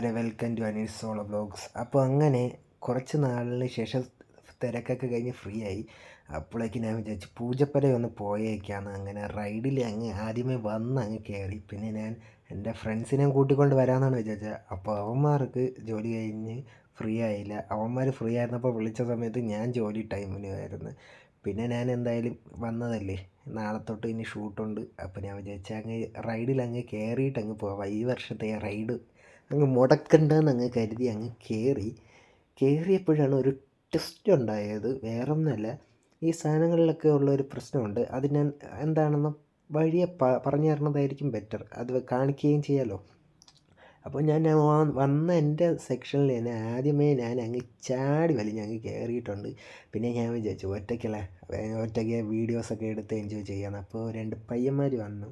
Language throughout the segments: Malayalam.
അളിയന്മാരെ welcome to Anees solo blogs. അപ്പോൾ അങ്ങനെ കുറച്ച് നാളിന് ശേഷം തിരക്കൊക്കെ കഴിഞ്ഞ് ഫ്രീ ആയി. അപ്പോഴേക്ക് ഞാൻ വിചാരിച്ചു പൂജപ്പുര ഒന്ന് പോയേക്കാന്ന്. അങ്ങനെ റൈഡിൽ ആദ്യമേ അങ്ങ് കയറി. പിന്നെ ഞാൻ എൻ്റെ ഫ്രണ്ട്സിനെ കൂട്ടിക്കൊണ്ട് വരാമെന്നാണ് വിചാരിച്ചത്. അപ്പോൾ അവന്മാർക്ക് ജോലി കഴിഞ്ഞ് ഫ്രീ ആയില്ല. അവന്മാർ ഫ്രീ ആയിരുന്നപ്പോൾ വിളിച്ച സമയത്ത് ഞാൻ ജോലി ടൈമിലായിരുന്നു. പിന്നെ ഞാൻ എന്തായാലും വന്നതല്ലേ, നാളെ തൊട്ട് ഇനി ഷൂട്ടുണ്ട്. അപ്പോൾ ഞാൻ വിചാരിച്ചാൽ റൈഡിൽ കയറിയിട്ട് പോവാം. ഈ വർഷത്തെ റൈഡ് മുടക്കണ്ടെന്ന് കരുതി കയറിയപ്പോഴാണ് ഒരു ട്വിസ്റ്റ് ഉണ്ടായത്. വേറൊന്നുമല്ല, ഈ സാധനങ്ങളിലൊക്കെ ഉള്ളൊരു പ്രശ്നമുണ്ട്. അത് ഞാൻ എന്താണെന്ന് വഴിയെ പറഞ്ഞു തരുന്നതായിരിക്കും ബെറ്റർ. അത് കാണിക്കുകയും ചെയ്യാമല്ലോ. അപ്പോൾ ഞാൻ വന്ന എൻ്റെ സെക്ഷനിൽ തന്നെ ആദ്യമേ ഞാൻ ചാടി വലിഞ്ഞ് കയറിയിട്ടുണ്ട്. പിന്നെ ഞാൻ വിചാരിച്ചു ഒറ്റയ്ക്ക് വീഡിയോസൊക്കെ എടുത്ത് എൻജോയ് ചെയ്യാമെന്ന്. അപ്പോൾ 2 പയ്യന്മാർ വന്നു.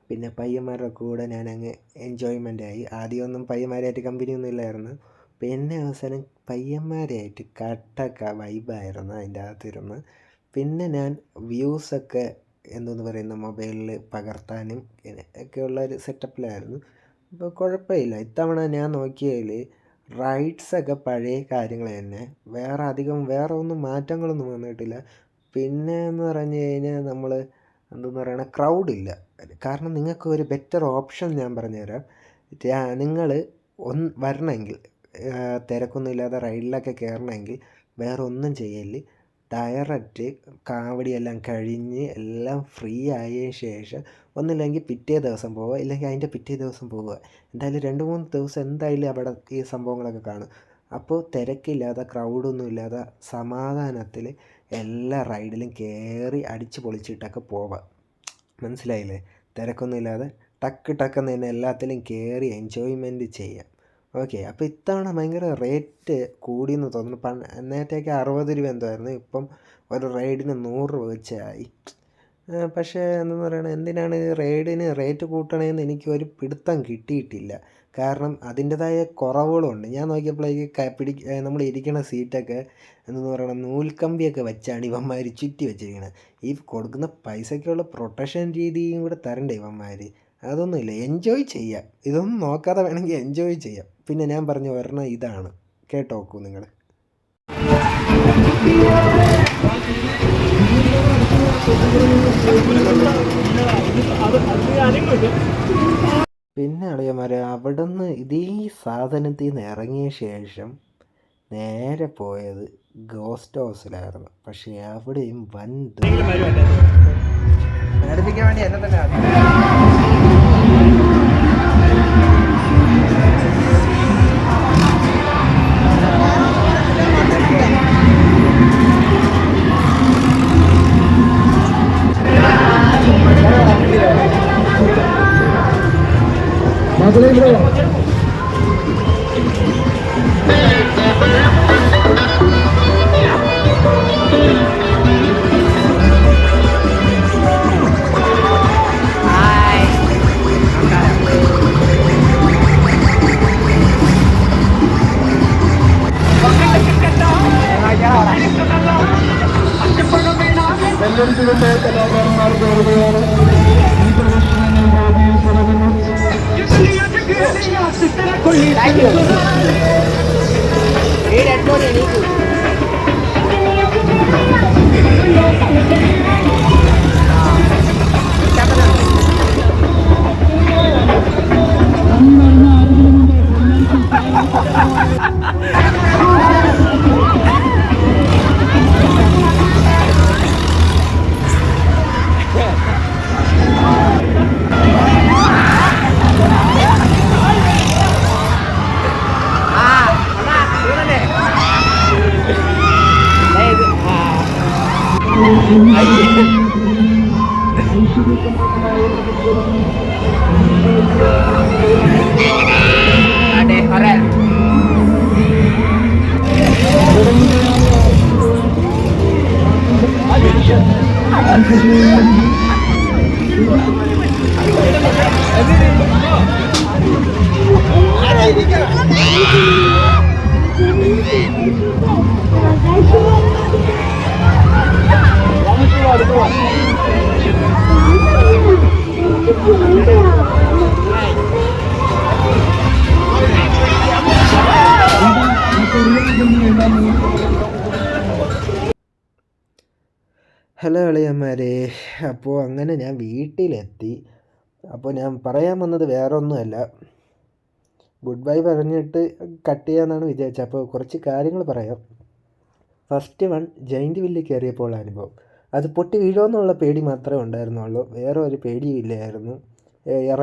പിന്നെ പയ്യന്മാരുടെ കൂടെ ഞാൻ എൻജോയ്മെൻ്റായി. ആദ്യമൊന്നും പയ്യന്മാരായിട്ട് കമ്പനിയൊന്നും ഇല്ലായിരുന്നു. പിന്നെ അവസാനം പയ്യന്മാരായിട്ട് കട്ടക്ക വൈബായിരുന്നു അതിൻ്റെ അകത്തിരുന്ന്. പിന്നെ ഞാൻ വ്യൂസൊക്കെ മൊബൈലിൽ പകർത്താനും ഒക്കെയുള്ളൊരു സെറ്റപ്പിലായിരുന്നു. അപ്പോൾ കുഴപ്പമില്ല. ഇത്തവണ ഞാൻ നോക്കിയതിൽ റൈഡ്സൊക്കെ പഴയ കാര്യങ്ങൾ തന്നെ, വേറെ ഒന്നും മാറ്റങ്ങളൊന്നും വന്നിട്ടില്ല. പിന്നെ എന്ന് പറഞ്ഞു കഴിഞ്ഞാൽ ക്രൗഡില്ല. കാരണം നിങ്ങൾക്ക് ഒരു ബെറ്റർ ഓപ്ഷൻ ഞാൻ പറഞ്ഞുതരാം. നിങ്ങൾ വരണമെങ്കിൽ, തിരക്കൊന്നുമില്ലാതെ റൈഡിലൊക്കെ കയറണമെങ്കിൽ വേറെ ഒന്നും ചെയ്യല്. ഡയറക്റ്റ് കാവടിയെല്ലാം കഴിഞ്ഞ് എല്ലാം ഫ്രീ ആയതിനു ശേഷം ഒന്നില്ലെങ്കിൽ പിറ്റേ ദിവസം പോവുക, ഇല്ലെങ്കിൽ അതിൻ്റെ പിറ്റേ ദിവസം പോവുക. എന്തായാലും 2-3 ദിവസം എന്തായാലും അവിടെ ഈ സംഭവങ്ങളൊക്കെ കാണും. അപ്പോൾ തിരക്കില്ലാതെ ക്രൗഡൊന്നും ഇല്ലാതെ സമാധാനത്തിൽ എല്ലാ റൈഡിലും കയറി അടിച്ച് പൊളിച്ചിട്ടൊക്കെ പോവാം. മനസ്സിലായില്ലേ? തിരക്കൊന്നും ഇല്ലാതെ ടക്കെന്ന് തന്നെ എല്ലാത്തിലും കയറി എൻജോയ്മെൻറ്റ് ചെയ്യാം. ഓക്കെ. അപ്പോൾ ഇത്തവണ ഭയങ്കര റേറ്റ് കൂടിയെന്ന് തോന്നുന്നു. നേരത്തേക്ക് 60 രൂപ എന്തോ ആയിരുന്നു. ഇപ്പം ഒരു റൈഡിന് 100 രൂപ വെച്ചായി. പക്ഷേ എന്തിനാണ് റൈഡിന് റേറ്റ് കൂട്ടണേന്ന് എനിക്ക് ഒരു പിടുത്തം കിട്ടിയിട്ടില്ല. കാരണം അതിൻ്റെതായ കുറവുകളുണ്ട്. ഞാൻ നോക്കിയപ്പോഴേക്ക് നമ്മൾ ഇരിക്കുന്ന സീറ്റൊക്കെ നൂൽക്കമ്പിയൊക്കെ വെച്ചാണ് ഇവന്മാർ ചുറ്റി വെച്ചിരിക്കുന്നത്. ഈ കൊടുക്കുന്ന പൈസയ്ക്കുള്ള പ്രൊട്ടക്ഷൻ രീതിയും കൂടെ തരണ്ടേ ഇവന്മാർ? അതൊന്നുമില്ല. എൻജോയ് ചെയ്യാം. ഇതൊന്നും നോക്കാതെ വേണമെങ്കിൽ എൻജോയ് ചെയ്യാം. പിന്നെ ഞാൻ പറഞ്ഞ ഒരെണ്ണം ഇതാണ്, കേട്ടോക്കൂ നിങ്ങൾ. പിന്നെ അളിയന്മാരെ അവിടുന്ന് ഇതേ സാധനത്തിൽ നിന്ന് ഇറങ്ങിയ ശേഷം നേരെ പോയത് ഗോസ്റ്റ് ഹൗസിലായിരുന്നു. പക്ഷേ അവിടെയും പഠിപ്പിക്കാൻ വേണ്ടി എന്നെ തന്നെ കലാകാരന്മാർക്ക് വെറുതെയാണ് ഈ പ്രദർശനങ്ങൾ ഹലോ അളിയന്മാരെ. അപ്പോൾ അങ്ങനെ ഞാൻ വീട്ടിലെത്തി. അപ്പോൾ ഞാൻ പറയാൻ വന്നത് വേറെ ഒന്നുമല്ല, ഗുഡ് ബൈ പറഞ്ഞിട്ട് കട്ട് ചെയ്യാമെന്നാണ് വിചാരിച്ചത്. അപ്പോൾ കുറച്ച് കാര്യങ്ങൾ പറയാം. ഫസ്റ്റ് വൺ, ജയിൻറ്റ് വില്ല് കയറിയപ്പോൾ അനുഭവം. അത് പൊട്ടി വീഴുമെന്നുള്ള പേടി മാത്രമേ ഉണ്ടായിരുന്നുള്ളൂ, വേറെ ഒരു പേടിയും ഇല്ലായിരുന്നു.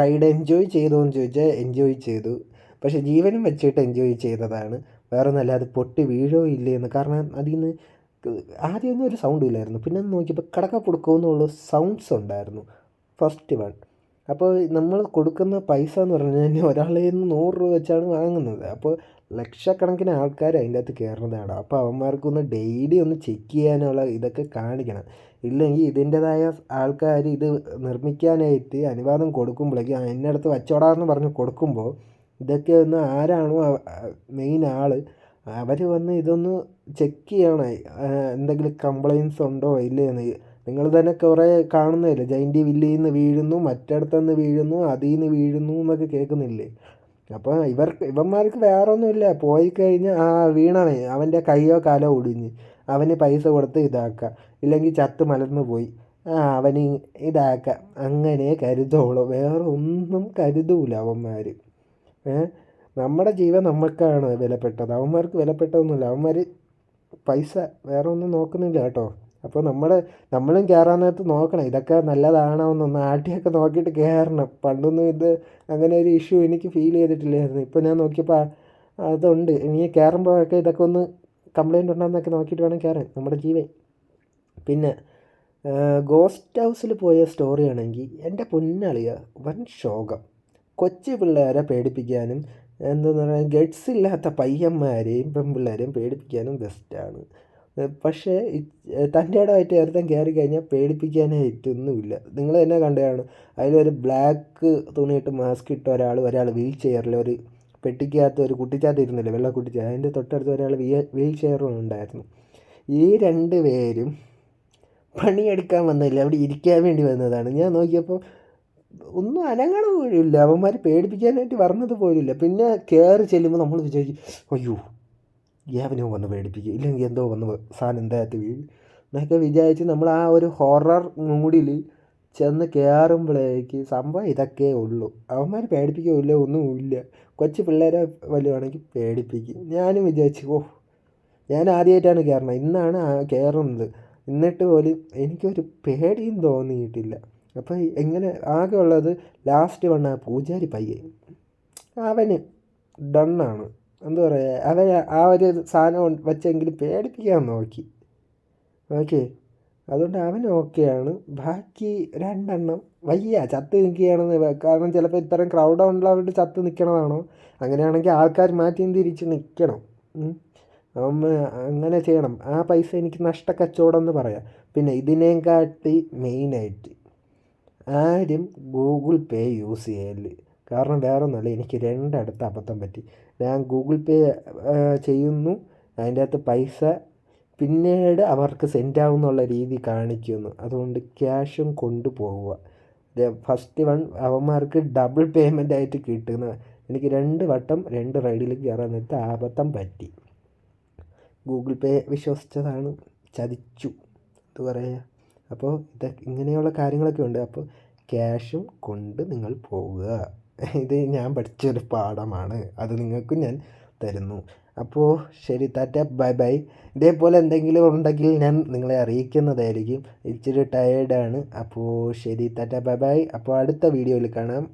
റൈഡ് എൻജോയ് ചെയ്തോ എന്ന് ചോദിച്ചാൽ എൻജോയ് ചെയ്തു, പക്ഷേ ജീവനും വെച്ചിട്ട് എൻജോയ് ചെയ്തതാണ്. വേറെ ഒന്നുമല്ല, അത് പൊട്ടി വീഴോ ഇല്ലയെന്ന്. കാരണം അതിൽ നിന്ന് ആദ്യമൊന്നും ഒരു സൗണ്ടും ഇല്ലായിരുന്നു, പിന്നെ നോക്കിയപ്പോൾ കടക്ക പുടുക്കമെന്നുള്ള സൗണ്ട്സ് ഉണ്ടായിരുന്നു. First one. അപ്പോൾ നമ്മൾ കൊടുക്കുന്ന പൈസ എന്ന് പറഞ്ഞു കഴിഞ്ഞാൽ ഒരാളിൽ നിന്ന് 100 രൂപ വെച്ചാണ് വാങ്ങുന്നത്. അപ്പോൾ ലക്ഷക്കണക്കിന് ആൾക്കാർ അതിൻ്റെ അകത്ത് കയറുന്നതാണ്. അപ്പോൾ അവന്മാർക്കൊന്ന് ഡെയിലി ഒന്ന് ചെക്ക് ചെയ്യാനുള്ള ഇതൊക്കെ കാണിക്കണം. ഇല്ലെങ്കിൽ ഇതിൻ്റെതായ ആൾക്കാർ ഇത് നിർമ്മിക്കാനായിട്ട് അനുവാദം കൊടുക്കുമ്പോഴേക്കും എന്നടുത്ത് വച്ചോടാന്ന് പറഞ്ഞ് കൊടുക്കുമ്പോൾ ഇതൊക്കെ ഒന്ന് ആരാണോ മെയിൻ ആൾ, അവർ വന്ന് ഇതൊന്ന് ചെക്ക് ചെയ്യണം, എന്തെങ്കിലും കംപ്ലയിൻസ് ഉണ്ടോ ഇല്ലയെന്ന്. നിങ്ങൾ തന്നെ കുറേ കാണുന്നില്ലേ, ജയിൻറ്റ് വില്ലിൽ നിന്ന് വീഴുന്നു, മറ്റിടത്തുനിന്ന് വീഴുന്നു, അതിൽ നിന്ന് വീഴുന്നു എന്നൊക്കെ കേൾക്കുന്നില്ലേ. അപ്പോൾ ഇവന്മാർക്ക് വേറെ ഒന്നുമില്ല, പോയി കഴിഞ്ഞാൽ വീണവൻ അവൻ്റെ കൈയോ കാലോ ഒടിഞ്ഞ് അവന് പൈസ കൊടുത്ത് ഇതാക്കുക, ഇല്ലെങ്കിൽ ചത്ത് മലർന്നു പോയി അവന് ഇതാക്കുക, അങ്ങനെ കരുതുള്ളൂ, വേറെ ഒന്നും കരുതൂല അവന്മാർ. നമ്മുടെ ജീവൻ നമുക്കാണ് വിലപ്പെട്ടത്, അവന്മാർക്ക് വിലപ്പെട്ടതൊന്നുമില്ല. അവന്മാർ പൈസ വേറെ ഒന്നും നോക്കുന്നില്ല കേട്ടോ. അപ്പോൾ നമ്മളും കയറാൻ നേരത്ത് നോക്കണം, ഇതൊക്കെ നല്ലതാണോ എന്നൊന്ന് ആട്ടിയൊക്കെ നോക്കിയിട്ട് കയറണം. പണ്ടൊന്നും ഇത് അങ്ങനെ ഒരു ഇഷ്യൂ എനിക്ക് ഫീൽ ചെയ്തിട്ടില്ലായിരുന്നു. ഇപ്പോൾ ഞാൻ നോക്കിയപ്പോൾ അതുണ്ട്. ഇനി കയറുമ്പോഴൊക്കെ ഇതൊക്കെ ഒന്ന് കംപ്ലയിൻ്റ് ഉണ്ടോയെന്നൊക്കെ നോക്കിയിട്ട് വേണം കയറാൻ, നമ്മുടെ ജീവൻ. പിന്നെ ഗോസ്റ്റ് ഹൗസിൽ പോയ സ്റ്റോറി ആണെങ്കിൽ എൻ്റെ പൊന്നളിയ വൻ ശോകം. കൊച്ചു പിള്ളേരെ പേടിപ്പിക്കാനും എന്തെന്ന് പറഞ്ഞാൽ ഗട്സ് ഇല്ലാത്ത പയ്യന്മാരെയും പെൺപിള്ളേരെയും പേടിപ്പിക്കാനും ബെസ്റ്റാണ്. പക്ഷേ തൻ്റെ ഇടമായിട്ട് ഒരുത്തൻ കയറി കഴിഞ്ഞാൽ പേടിപ്പിക്കാനായിട്ടൊന്നുമില്ല. നിങ്ങൾ തന്നെ കണ്ടതാണ്, അതിലൊരു ബ്ലാക്ക് തുണിയിട്ട് മാസ്ക് ഇട്ട ഒരാൾ വീൽ ചെയറിൽ ഒരു പെട്ടിക്കകത്ത് ഒരു കുട്ടിച്ചാത്ത ഇരുന്നില്ലേ, വെള്ള കുട്ടിച്ചാത്ത, അതിൻ്റെ തൊട്ടടുത്ത് ഒരാൾ വീൽ ചെയറും ഉണ്ടായിരുന്നു. ഈ 2 പേരും പണിയെടുക്കാൻ വന്നില്ല, അവിടെ ഇരിക്കാൻ വേണ്ടി വന്നതാണ്. ഞാൻ നോക്കിയപ്പോൾ ഒന്നും അനങ്ങണ പോലുമില്ല, അവന്മാർ പേടിപ്പിക്കാനായിട്ട് പറഞ്ഞത് പോലുമില്ല. പിന്നെ കയറി ചെല്ലുമ്പോൾ നമ്മൾ വിചാരിക്കും, അയ്യോ യാവനോ വന്ന് പേടിപ്പിക്കുക, ഇല്ലെങ്കിൽ എന്തോ വന്ന് സാധനം എന്താകത്ത് വീഴും എന്നൊക്കെ വിചാരിച്ച് നമ്മൾ ആ ഒരു ഹൊറർ മൂഡിൽ ചെന്ന് കയറുമ്പോഴേക്ക് സംഭവം ഇതൊക്കെ ഉള്ളൂ. അവന്മാർ പേടിപ്പിക്കുകയില്ല, ഒന്നുമില്ല. കൊച്ചു പിള്ളേരെ വലുതാണെങ്കിൽ പേടിപ്പിക്കും. ഞാനും വിചാരിച്ചു, ഞാൻ ആദ്യമായിട്ടാണ് കയറണം, ഇന്നാണ് കയറുന്നത്, എന്നിട്ട് പോലും എനിക്കൊരു പേടിയും തോന്നിയിട്ടില്ല. അപ്പോൾ എങ്ങനെ ആകെ ഉള്ളത് ലാസ്റ്റ് വന്ന പൂജാരി പയ്യൻ, അവന് ഡണ്ണാണ്. എന്താ പറയുക, അവൻ ആ ഒരു സാധനം വെച്ചെങ്കിലും പേടിപ്പിക്കാൻ നോക്കി. ഓക്കെ, അതുകൊണ്ട് അവൻ ഓക്കെയാണ്. ബാക്കി 2 എണ്ണം വയ്യ, ചത്ത് നിൽക്കുകയാണെന്ന്. കാരണം ചിലപ്പോൾ ഇത്തരം ക്രൗഡ് ഉള്ളവരുടെ ചത്ത് നിൽക്കണതാണോ, അങ്ങനെയാണെങ്കിൽ ആൾക്കാർ മാറ്റിയും തിരിച്ച് നിൽക്കണം. അങ്ങനെ ചെയ്യണം. ആ പൈസ എനിക്ക് നഷ്ടക്കച്ചവടം എന്ന് പറയാം. പിന്നെ ഇതിനേം കാട്ടി മെയിനായിട്ട് ആരും ഗൂഗിൾ പേ യൂസ് ചെയ്യല്. കാരണം വേറെ ഒന്നുമല്ല, എനിക്ക് 2 അടുത്ത് അബദ്ധം പറ്റി. ഞാൻ ഗൂഗിൾ പേ ചെയ്യുന്നു, അതിൻ്റെ അകത്ത് പൈസ പിന്നീട് അവർക്ക് സെൻഡ് ആവുന്നുള്ള രീതി കാണിക്കുന്നു. അതുകൊണ്ട് ക്യാഷും കൊണ്ടുപോവുക. ഫസ്റ്റ് വൺ അവന്മാർക്ക് ഡബിൾ പേയ്മെൻ്റ് ആയിട്ട് കിട്ടുന്ന, എനിക്ക് 2 വട്ടം 2 റൈഡിൽ കയറാൻ നേരത്ത് അബദ്ധം പറ്റി. ഗൂഗിൾ പേ വിശ്വസിച്ചതാണ്, ചതിച്ചു. എന്ത് പറയുക. അപ്പോൾ ഇങ്ങനെയുള്ള കാര്യങ്ങളൊക്കെ ഉണ്ട്. അപ്പോൾ ക്യാഷും കൊണ്ട് നിങ്ങൾ പോവുക. ഇത് ഞാൻ പഠിച്ചൊരു പാഠമാണ്, അത് നിങ്ങൾക്കും ഞാൻ തരുന്നു. അപ്പോൾ ശരി, ടാറ്റ, ബൈ ബൈ. ഇതേപോലെ എന്തെങ്കിലും ഉണ്ടെങ്കിൽ ഞാൻ നിങ്ങളെ അറിയിക്കുന്നതായിരിക്കും. ഇച്ചിരി ടയേർഡാണ്. അപ്പോൾ ശരി, ടാറ്റ, ബൈ ബൈ. അപ്പോൾ അടുത്ത വീഡിയോയിൽ കാണാം.